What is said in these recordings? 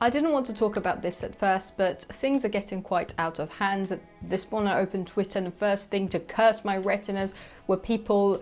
I didn't want to talk about this at first, but things are getting quite out of hand. This morning I opened Twitter and the first thing to curse my retinas were people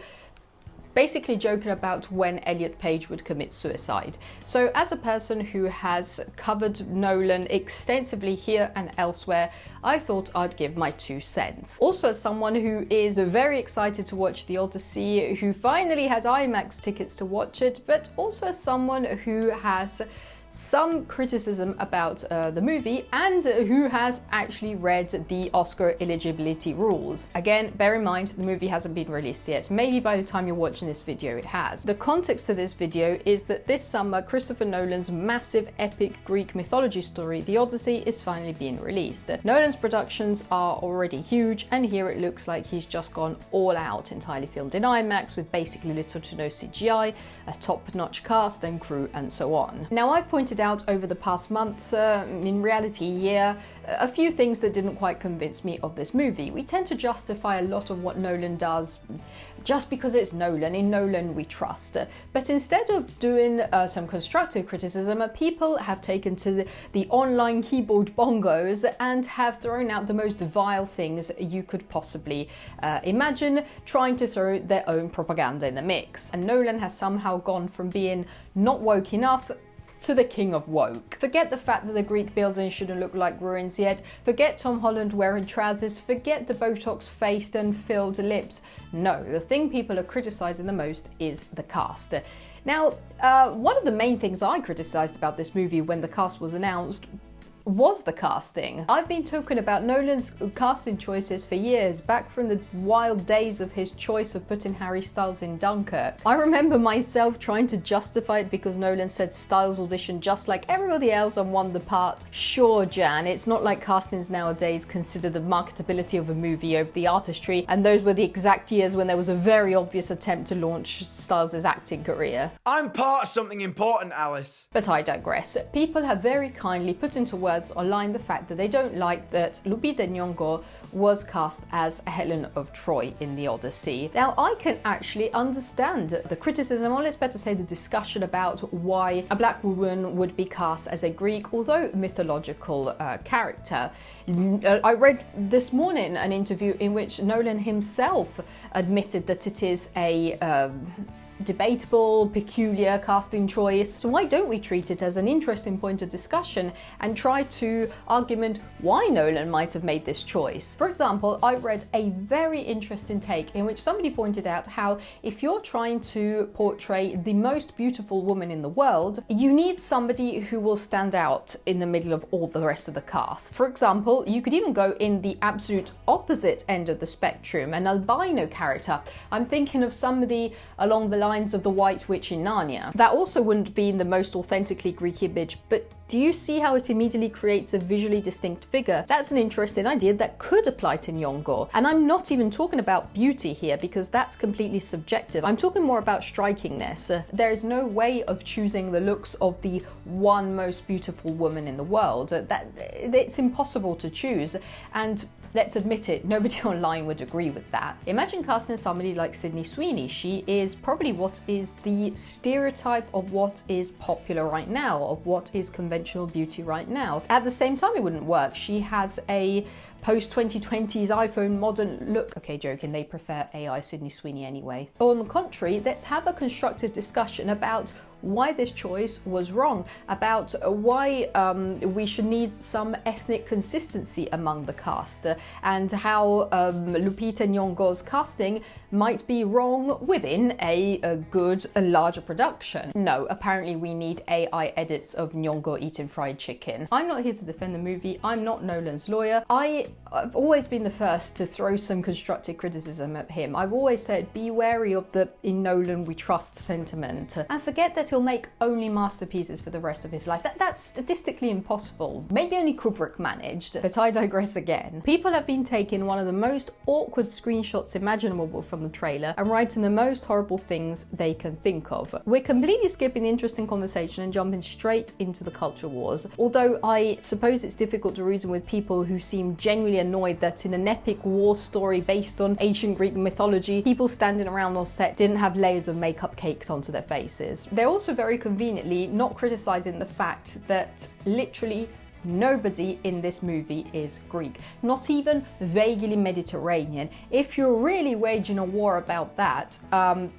basically joking about when Elliot Page would commit suicide. So as a person who has covered Nolan extensively here and elsewhere, I thought I'd give my 2 cents. Also as someone who is very excited to watch the Odyssey, who finally has IMAX tickets to watch it, but also as someone who has some criticism about the movie and who has actually read the Oscar eligibility rules. Again, bear in mind the movie hasn't been released yet. Maybe by the time you're watching this video it has. The context to this video is that this summer Christopher Nolan's massive epic Greek mythology story, The Odyssey, is finally being released. Nolan's productions are already huge, and here it looks like he's just gone all out, entirely filmed in IMAX with basically little to no CGI, a top-notch cast and crew and so on. Now I've pointed out over the past months, in reality, a few things that didn't quite convince me of this movie. We tend to justify a lot of what Nolan does just because it's Nolan. In Nolan we trust. But instead of doing some constructive criticism, people have taken to the online keyboard bongos and have thrown out the most vile things you could possibly imagine, trying to throw their own propaganda in the mix. And Nolan has somehow gone from being not woke enough to the king of woke. Forget the fact that the Greek buildings shouldn't look like ruins yet, forget Tom Holland wearing trousers, forget the Botox-faced and filled lips. No, the thing people are criticising the most is the cast. Now, one of the main things I criticised about this movie when the cast was announced was the casting. I've been talking about Nolan's casting choices for years, back from the wild days of his choice of putting Harry Styles in Dunkirk. I remember myself trying to justify it because Nolan said Styles auditioned just like everybody else and won the part. Sure, Jan, it's not like castings nowadays consider the marketability of a movie over the artistry, and those were the exact years when there was a very obvious attempt to launch Styles' acting career. I'm part of something important, Alice. But I digress. People have very kindly put into words online the fact that they don't like that Lupita Nyong'o was cast as Helen of Troy in the Odyssey. Now, I can actually understand the criticism, or let's better say the discussion about why a black woman would be cast as a Greek, although mythological character. I read this morning an interview in which Nolan himself admitted that it is a debatable, peculiar casting choice. So why don't we treat it as an interesting point of discussion and try to argument why Nolan might have made this choice? For example, I read a very interesting take in which somebody pointed out how if you're trying to portray the most beautiful woman in the world, you need somebody who will stand out in the middle of all the rest of the cast. For example, you could even go in the absolute opposite end of the spectrum, an albino character. I'm thinking of somebody along the lines of the White Witch in Narnia. That also wouldn't be in the most authentically Greek image, but do you see how it immediately creates a visually distinct figure? That's an interesting idea that could apply to Nyong'o. And I'm not even talking about beauty here because that's completely subjective. I'm talking more about strikingness. There is no way of choosing the looks of the one most beautiful woman in the world. It's impossible to choose. And let's admit it, nobody online would agree with that. Imagine casting somebody like Sydney Sweeney. She is probably what is the stereotype of what is popular right now, of what is conventional beauty right now. At the same time, it wouldn't work. She has a post-2020s iPhone modern look. Okay, joking, they prefer AI Sydney Sweeney anyway. On the contrary, let's have a constructive discussion about why this choice was wrong, about why we should need some ethnic consistency among the cast, and how Lupita Nyong'o's casting might be wrong within a good, larger production. No, apparently we need AI edits of Nyong'o eating fried chicken. I'm not here to defend the movie, I'm not Nolan's lawyer. I've always been the first to throw some constructive criticism at him. I've always said be wary of the "in Nolan we trust" sentiment, and forget that he'll make only masterpieces for the rest of his life. That's statistically impossible. Maybe only Kubrick managed, but I digress again. People have been taking one of the most awkward screenshots imaginable from the trailer and writing the most horrible things they can think of. We're completely skipping the interesting conversation and jumping straight into the culture wars, although I suppose it's difficult to reason with people who seem genuinely annoyed that in an epic war story based on ancient Greek mythology, people standing around on set didn't have layers of makeup caked onto their faces. They're also very conveniently not criticizing the fact that literally nobody in this movie is Greek, not even vaguely Mediterranean. If you're really waging a war about that,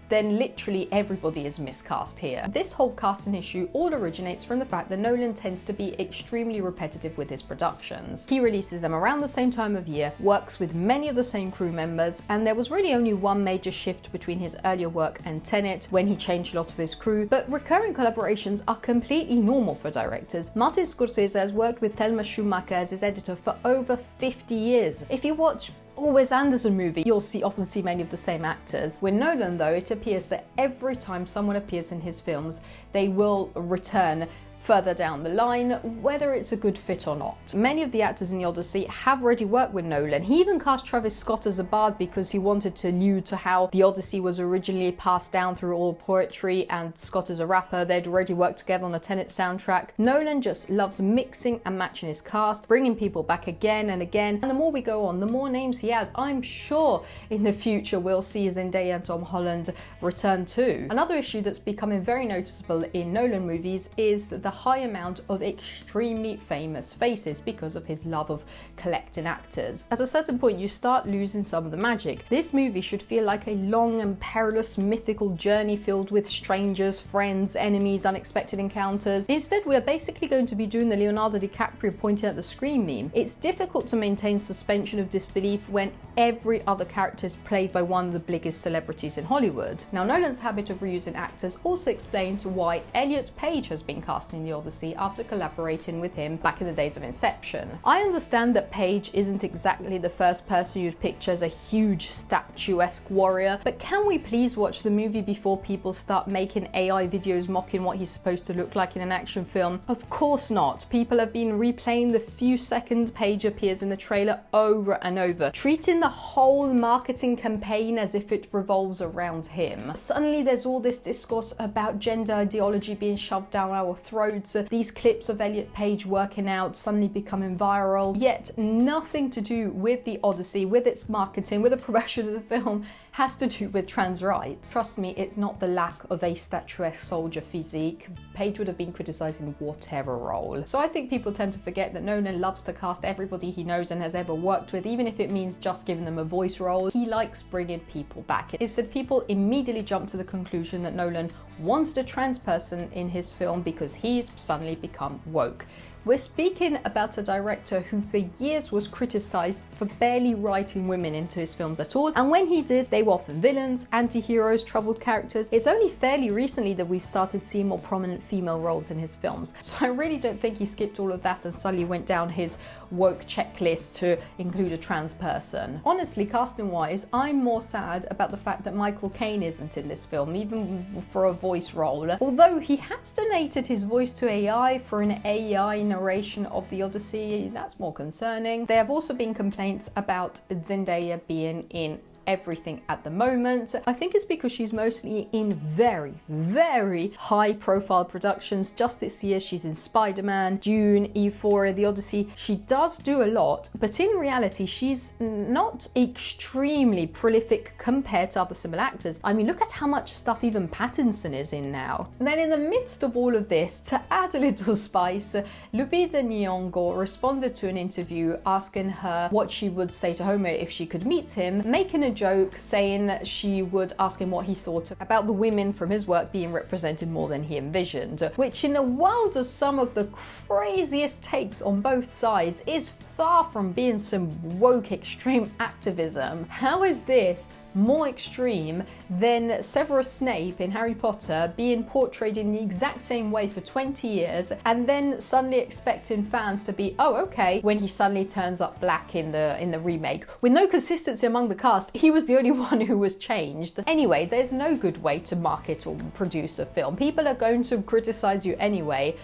then literally everybody is miscast here. This whole casting issue all originates from the fact that Nolan tends to be extremely repetitive with his productions. He releases them around the same time of year, works with many of the same crew members, and there was really only one major shift between his earlier work and Tenet, when he changed a lot of his crew, but recurring collaborations are completely normal for directors. Martin Scorsese has worked with Thelma Schumacher as his editor for over 50 years. If you watch a Wes Anderson movie, you'll often see many of the same actors. With Nolan though, it appears that every time someone appears in his films, they will return further down the line, whether it's a good fit or not. Many of the actors in the Odyssey have already worked with Nolan. He even cast Travis Scott as a bard because he wanted to allude to how the Odyssey was originally passed down through oral poetry, and Scott as a rapper. They'd already worked together on a Tenet soundtrack. Nolan just loves mixing and matching his cast, bringing people back again and again, and the more we go on, the more names he adds. I'm sure in the future we'll see Zendaya and Tom Holland return too. Another issue that's becoming very noticeable in Nolan movies is the high amount of extremely famous faces because of his love of collecting actors. At a certain point, you start losing some of the magic. This movie should feel like a long and perilous mythical journey filled with strangers, friends, enemies, unexpected encounters. Instead, we are basically going to be doing the Leonardo DiCaprio pointing at the screen meme. It's difficult to maintain suspension of disbelief when every other character is played by one of the biggest celebrities in Hollywood. Now, Nolan's habit of reusing actors also explains why Elliot Page has been cast in the Odyssey after collaborating with him back in the days of Inception. I understand that Page isn't exactly the first person you'd picture as a huge statuesque warrior, but can we please watch the movie before people start making AI videos mocking what he's supposed to look like in an action film? Of course not. People have been replaying the few seconds Page appears in the trailer over and over, treating the whole marketing campaign as if it revolves around him. Suddenly there's all this discourse about gender ideology being shoved down our throats, these clips of Elliot Page working out suddenly becoming viral, yet nothing to do with the Odyssey, with its marketing, with the promotion of the film, has to do with trans rights. Trust me, it's not the lack of a statuesque soldier physique. Page would have been criticised in whatever role. So I think people tend to forget that Nolan loves to cast everybody he knows and has ever worked with, even if it means just giving them a voice role. He likes bringing people back. It's that people immediately jump to the conclusion that Nolan wanted a trans person in his film because he's suddenly become woke. We're speaking about a director who for years was criticised for barely writing women into his films at all, and when he did, they were often villains, anti-heroes, troubled characters. It's only fairly recently that we've started seeing more prominent female roles in his films, so I really don't think he skipped all of that and suddenly went down his woke checklist to include a trans person. Honestly, casting wise, I'm more sad about the fact that Michael Caine isn't in this film, even for a voice role, although he has donated his voice to AI for an AI narration of the Odyssey. That's more concerning. There have also been complaints about Zendaya being in everything at the moment. I think it's because she's mostly in very, very high profile productions. Just this year she's in Spider-Man, Dune, Euphoria, The Odyssey. She does do a lot, but in reality she's not extremely prolific compared to other similar actors. I mean, look at how much stuff even Pattinson is in now. And then in the midst of all of this, to add a little spice, Lupita Nyong'o responded to an interview asking her what she would say to Homer if she could meet him, making a joke saying that she would ask him what he thought about the women from his work being represented more than he envisioned, which in a world of some of the craziest takes on both sides is far from being some woke extreme activism. How is this more extreme than Severus Snape in Harry Potter being portrayed in the exact same way for 20 years and then suddenly expecting fans to be, oh okay, when he suddenly turns up black in the remake with no consistency among the cast? He was the only one who was changed. Anyway, there's no good way to market or produce a film. People are going to criticize you anyway.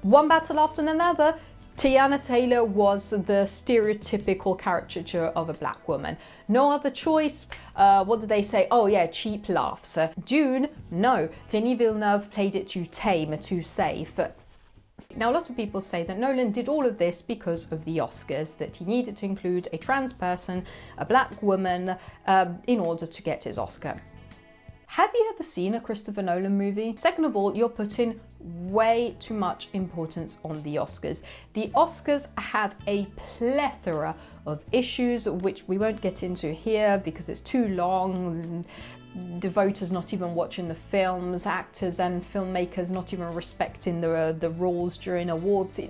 One battle after another. Tiana Taylor was the stereotypical caricature of a black woman. No other choice. What did they say? Oh yeah, cheap laughs. Dune? No. Denis Villeneuve played it too tame, too safe. Now, a lot of people say that Nolan did all of this because of the Oscars, that he needed to include a trans person, a black woman, in order to get his Oscar. Have you ever seen a Christopher Nolan movie? Second of all, you're putting way too much importance on the Oscars. The Oscars have a plethora of issues, which we won't get into here because it's too long. The voters not even watching the films, actors and filmmakers not even respecting the rules during awards.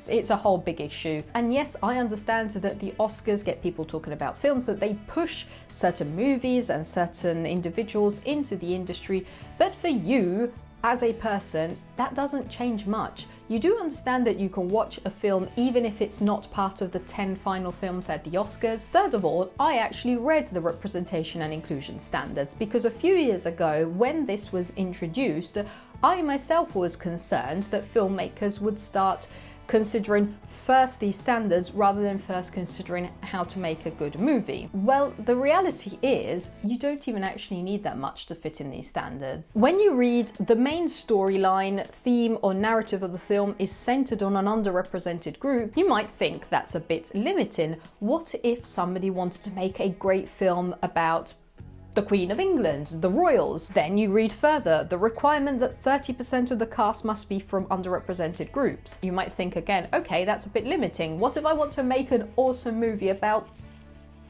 It's a whole big issue. And yes, I understand that the Oscars get people talking about films, that they push certain movies and certain individuals into the industry, but for you as a person, that doesn't change much. You do understand that you can watch a film even if it's not part of the 10 final films at the Oscars. Third of all, I actually read the representation and inclusion standards because a few years ago, when this was introduced, I myself was concerned that filmmakers would start considering first these standards rather than first considering how to make a good movie. Well, the reality is you don't even actually need that much to fit in these standards. When you read the main storyline, theme or narrative of the film is centered on an underrepresented group, you might think that's a bit limiting. What if somebody wanted to make a great film about the Queen of England, the royals? Then you read further, the requirement that 30% of the cast must be from underrepresented groups. You might think again, okay, that's a bit limiting. What if I want to make an awesome movie about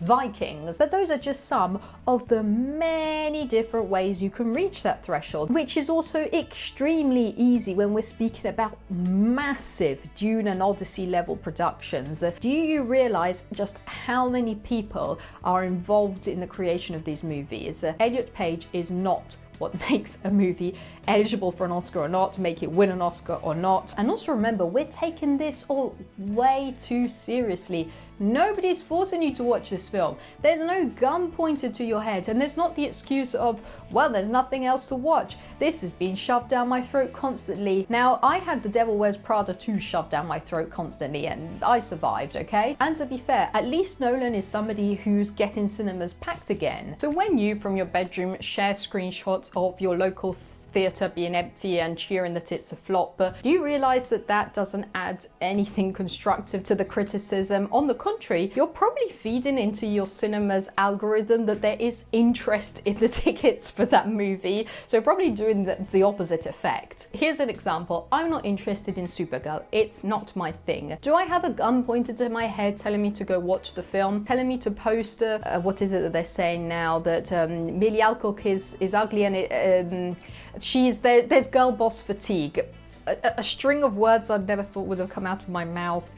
Vikings? But those are just some of the many different ways you can reach that threshold, which is also extremely easy when we're speaking about massive Dune and Odyssey level productions. Do you realize just how many people are involved in the creation of these movies? Elliot Page is not what makes a movie eligible for an Oscar or not, make it win an Oscar or not. And also remember, we're taking this all way too seriously. Nobody's forcing you to watch this film. There's no gun pointed to your head, and there's not the excuse of, well, there's nothing else to watch. This is being shoved down my throat constantly. Now, I had The Devil Wears Prada 2 shoved down my throat constantly, and I survived, okay? And to be fair, at least Nolan is somebody who's getting cinemas packed again. So when you, from your bedroom, share screenshots of your local theatre being empty and cheering that it's a flop, do you realise that that doesn't add anything constructive to the criticism? On the contrary, you're probably feeding into your cinema's algorithm that there is interest in the tickets for that movie, so probably doing the opposite effect. Here's an example. I'm not interested in Supergirl. It's not my thing. Do I have a gun pointed to my head telling me to go watch the film, telling me to post what is it that they're saying now, that Millie Alcock is ugly and there's girl boss fatigue. A string of words I'd never thought would have come out of my mouth.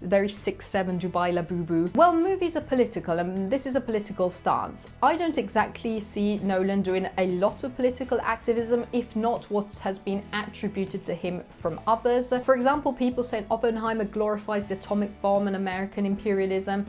Very 6'7" Dubai la boo boo. Well, movies are political, and this is a political stance. I don't exactly see Nolan doing a lot of political activism, if not what has been attributed to him from others. For example, people saying Oppenheimer glorifies the atomic bomb and American imperialism.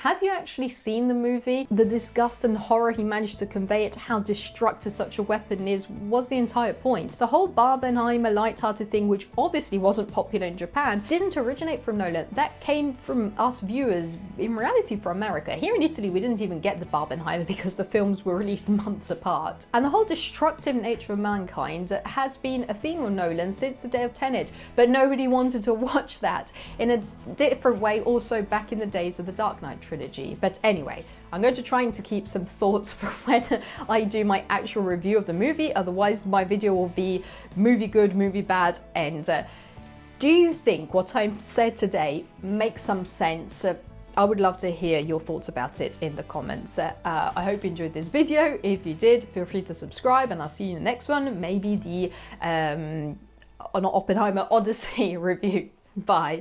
Have you actually seen the movie? The disgust and horror he managed to convey at how destructive such a weapon is was the entire point. The whole Barbenheimer light-hearted thing, which obviously wasn't popular in Japan, didn't originate from Nolan. That came from us viewers, in reality from America. Here in Italy, we didn't even get the Barbenheimer because the films were released months apart. And the whole destructive nature of mankind has been a theme of Nolan since the day of Tenet, but nobody wanted to watch that. In a different way, also back in the days of the Dark Knight trilogy. But anyway, I'm going to try to keep some thoughts for when I do my actual review of the movie, otherwise my video will be movie good, movie bad. And do you think what I said today makes some sense? I would love to hear your thoughts about it in the comments. I hope you enjoyed this video. If you did, feel free to subscribe, and I'll see you in the next one, maybe the Oppenheimer Odyssey review. Bye.